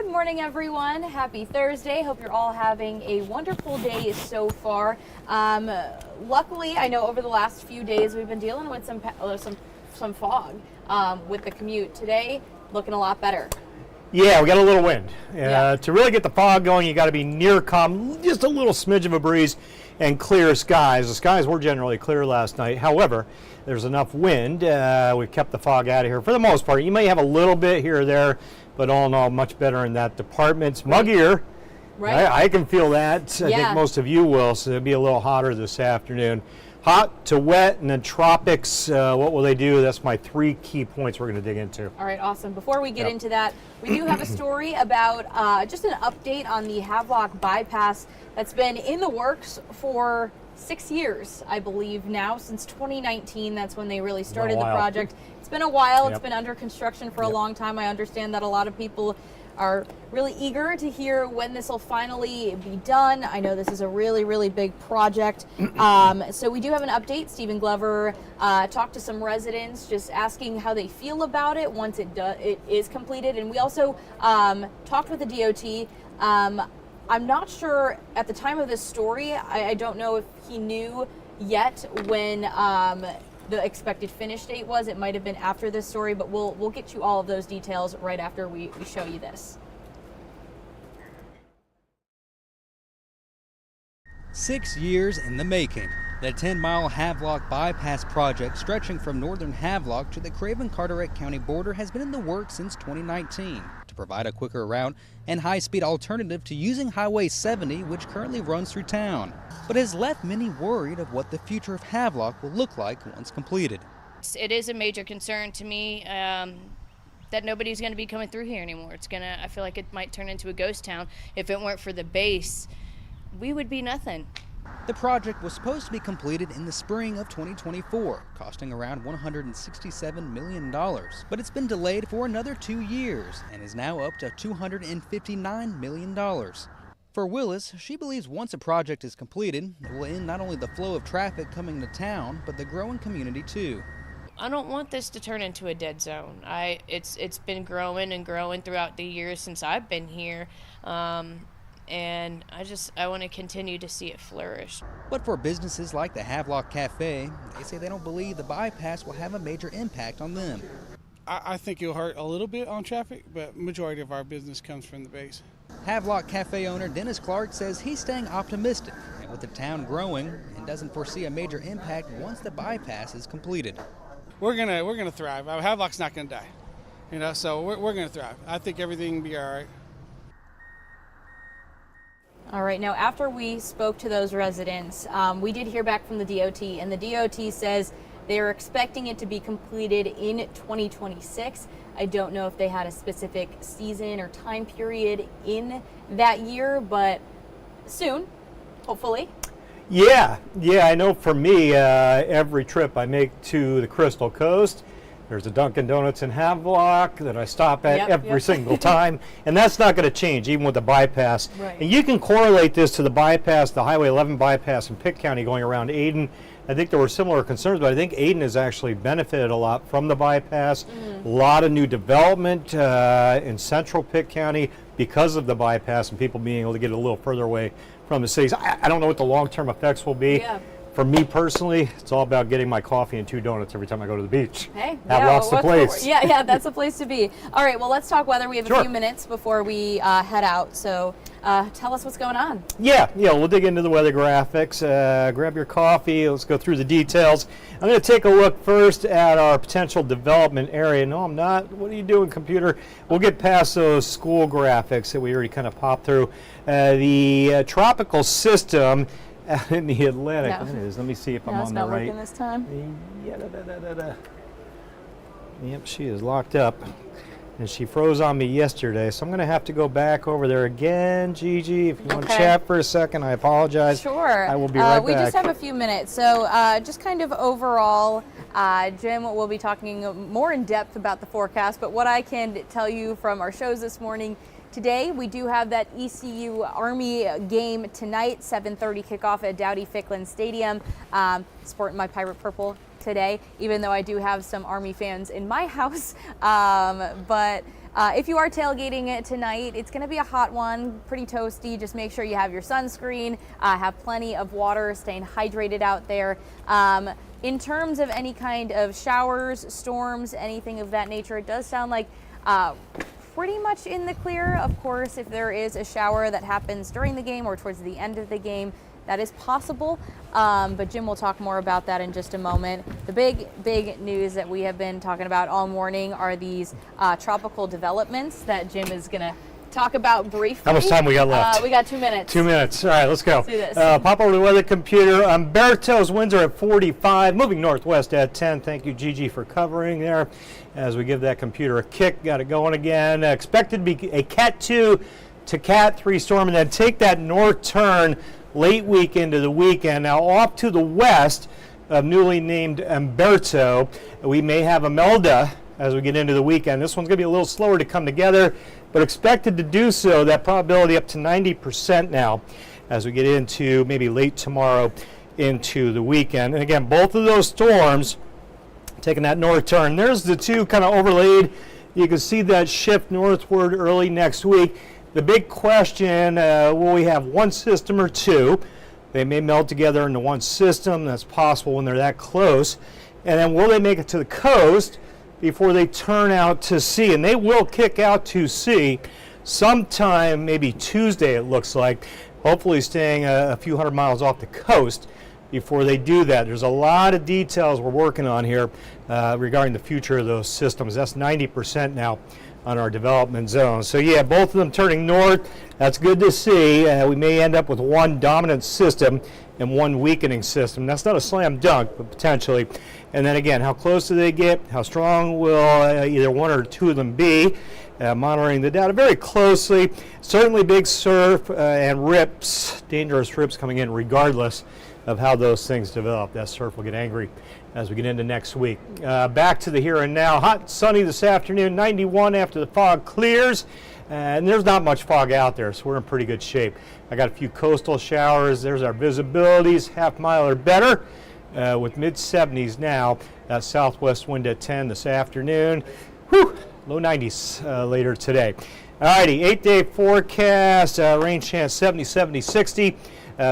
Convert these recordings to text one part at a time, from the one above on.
Good morning, everyone. Happy Thursday. Hope you're all having a wonderful day so far. Luckily, I know over the last few days we've been dealing with some fog with the commute. Today, looking a lot better. Yeah, we got a little wind. Yeah. To really get the fog going, you got to be near calm, just a little smidge of a breeze, and clear skies. The skies were generally clear last night. However, there's enough wind. We've kept the fog out of here for the most part. You may have a little bit here or there, but all in all, much better in that department. It's muggier. Right. I can feel that. I think most of you will, so it'll be a little hotter this afternoon. Hot to wet, and then tropics. What will they do? That's my 3 key points we're going to dig into. All right, awesome. Before we get into that, we do have a story about just an update on the Havelock bypass that's been in the works for 6 years, I believe now, since 2019. That's when they really started the project. It's been a while. It's been under construction for a long time. I understand that a lot of people are really eager to hear when this will finally be done. I know this is a really, really big project. So we do have an update. Stephen Glover talked to some residents just asking how they feel about it once it is completed. And we also talked with the DOT. I'm not sure at the time of this story, I don't know if he knew yet when the expected finish date was. It might have been after this story, but we'll get you all of those details right after we show you this. 6 years in the making. The 10-mile Havelock bypass project stretching from northern Havelock to the Craven-Carteret County border has been in the works since 2019 to provide a quicker route and high-speed alternative to using Highway 70, which currently runs through town, but has left many worried of what the future of Havelock will look like once completed. It is a major concern to me that nobody's going to be coming through here anymore. I feel like it might turn into a ghost town. If it weren't for the base, we would be nothing. The project was supposed to be completed in the spring of 2024, costing around $167 million, but it's been delayed for another 2 years and is now up to $259 million. For Willis, she believes once a project is completed, it will end not only the flow of traffic coming to town, but the growing community too. I don't want this to turn into a dead zone. It's been growing and growing throughout the years since I've been here. And I want to continue to see it flourish. But for businesses like the Havelock Cafe, they say they don't believe the bypass will have a major impact on them. I think it'll hurt a little bit on traffic, but majority of our business comes from the base. Havelock Cafe owner Dennis Clark says he's staying optimistic, and with the town growing, and doesn't foresee a major impact once the bypass is completed. We're gonna thrive. Havelock's not gonna die, so we're gonna thrive. I think everything will be all right. All right, now after we spoke to those residents, we did hear back from the DOT, and the DOT says they're expecting it to be completed in 2026. I don't know if they had a specific season or time period in that year, but soon, hopefully. Yeah, I know for me, every trip I make to the Crystal Coast, there's a Dunkin' Donuts in Havelock that I stop at every single time, and that's not going to change even with the bypass. Right. And you can correlate this to the bypass, the Highway 11 bypass in Pitt County going around Ayden. I think there were similar concerns, but I think Ayden has actually benefited a lot from the bypass. A lot of new development in central Pitt County because of the bypass and people being able to get a little further away from the cities. I don't know what the long-term effects will be. Yeah. For me personally, it's all about getting my coffee and 2 donuts every time I go to the beach. Hey, Havelock's the place. Yeah, that's the place to be. All right, well, let's talk weather. We have a few minutes before we head out, so tell us what's going on. Yeah, we'll dig into the weather graphics. Grab your coffee. Let's go through the details. I'm going to take a look first at our potential development area. No, I'm not. What are you doing, computer? We'll get past those school graphics that we already kind of popped through. The tropical system in the Atlantic. No. That is. Let me see if I'm It's on the not right. working this time. Yep, she is locked up. And she froze on me yesterday, so I'm going to have to go back over there again. Gigi, if you want to chat for a second, I apologize. Sure. I will be right back. We just have a few minutes. So just kind of overall, Jim will be talking more in depth about the forecast, but what I can tell you from our shows this morning, today we do have that ECU Army game tonight, 7:30 kickoff at Dowdy-Ficklin Stadium. Sporting my pirate purple today, even though I do have some Army fans in my house. But if you are tailgating it tonight, it's going to be a hot one, pretty toasty. Just make sure you have your sunscreen, have plenty of water, staying hydrated out there. In terms of any kind of showers, storms, anything of that nature, it does sound like pretty much in the clear. Of course, if there is a shower that happens during the game or towards the end of the game, that is possible, but Jim will talk more about that in just a moment. The big news that we have been talking about all morning are these tropical developments that Jim is going to talk about briefly. How much time we got left? We got 2 minutes. 2 minutes. All right, let's go. Let's do this. Pop over to the weather computer. Humberto's winds are at 45, moving northwest at 10. Thank you, Gigi, for covering there. As we give that computer a kick, got it going again. Expected to be a Cat 2 to Cat 3 storm, and then take that north turn late week into the weekend. Now off to the west of newly named Humberto, we may have Imelda as we get into the weekend. This one's going to be a little slower to come together, but expected to do so. That probability up to 90% now as we get into maybe late tomorrow into the weekend. And again, both of those storms taking that north turn. There's the two kind of overlaid. You can see that shift northward early next week. The big question, will we have one system or two? They may meld together into one system. That's possible when they're that close. And then will they make it to the coast before they turn out to sea? And they will kick out to sea sometime, maybe Tuesday it looks like, hopefully staying a few hundred miles off the coast before they do that. There's a lot of details we're working on here regarding the future of those systems. That's 90% now on our development zone. So yeah, both of them turning north. That's good to see. We may end up with one dominant system and one weakening system. That's not a slam dunk, but potentially. And then again, how close do they get? How strong will either one or two of them be? Monitoring the data very closely. Certainly big surf and rips, dangerous rips coming in regardless of how those things develop. That surf will get angry as we get into next week. Back to the here and now. Hot and sunny this afternoon, 91 after the fog clears. And there's not much fog out there, so we're in pretty good shape. I got a few coastal showers. There's our visibilities, half mile or better, with mid-70s now. That southwest wind at 10 this afternoon. Whew, low 90s later today. Alrighty, 8-day forecast, rain chance 70, 70, 60.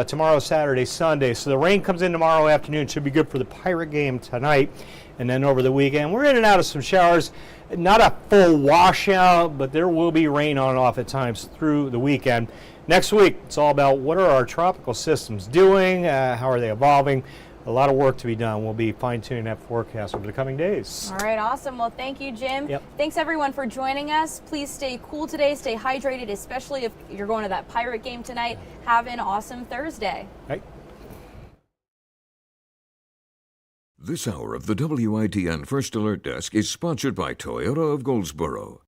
Tomorrow, Saturday, Sunday. So the rain comes in tomorrow afternoon. Should be good for the Pirate game tonight. And then over the weekend, we're in and out of some showers. Not a full washout, but there will be rain on and off at times through the weekend. Next week, it's all about what are our tropical systems doing? How are they evolving? A lot of work to be done. We'll be fine-tuning that forecast over the coming days. All right, awesome. Well, thank you, Jim. Yep. Thanks, everyone, for joining us. Please stay cool today. Stay hydrated, especially if you're going to that Pirate game tonight. Have an awesome Thursday. Right. This hour of the WITN First Alert Desk is sponsored by Toyota of Goldsboro.